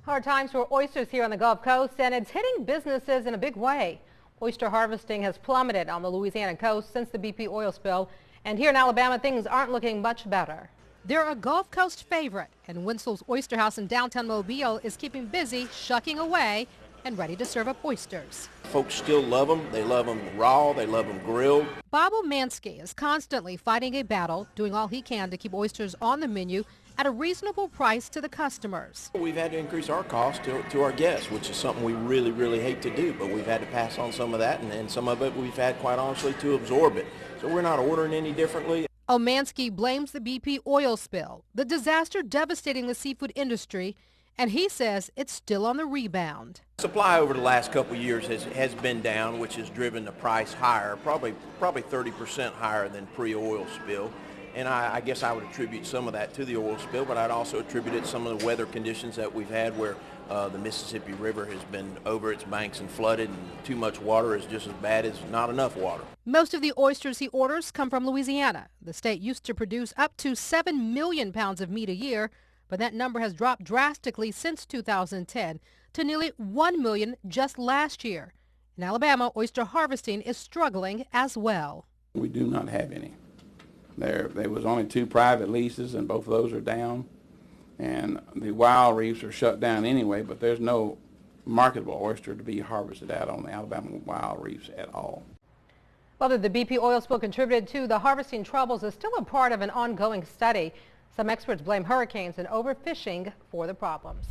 Hard times for oysters here on the Gulf Coast, and it's hitting businesses in a big way. Oyster harvesting has plummeted on the Louisiana coast since the BP oil spill, and here in Alabama, things aren't looking much better. They're a Gulf Coast favorite, and Winslow's Oyster House in downtown Mobile is keeping busy, shucking away, and ready to serve up oysters. Folks still love them. They love them raw. They love them grilled. Bob Omansky is constantly fighting a battle, doing all he can to keep oysters on the menu at a reasonable price to the customers. We've had to increase our cost to our guests, which is something we really hate to do, but we've had to pass on some of that, and some of it we've had, quite honestly, to absorb it. So we're not ordering any differently. Omansky blames the BP oil spill, the disaster devastating the seafood industry, and he says it's still on the rebound. Supply over the last couple of years has been down, which has driven the price higher, probably 30% higher than pre-oil spill. And I guess I would attribute some of that to the oil spill, but I'd also attribute it to some of the weather conditions that we've had where the Mississippi River has been over its banks and flooded, and too much water is just as bad as not enough water. Most of the oysters he orders come from Louisiana. The state used to produce up to 7 million pounds of meat a year, but that number has dropped drastically since 2010 to nearly 1 million just last year. In Alabama, oyster harvesting is struggling as well. We do not have any. There was only 2 private leases, and both of those are down. And the wild reefs are shut down anyway, but there's no marketable oyster to be harvested out on the Alabama wild reefs at all. Whether the BP oil spill contributed to the harvesting troubles is still a part of an ongoing study. Some experts blame hurricanes and overfishing for the problems.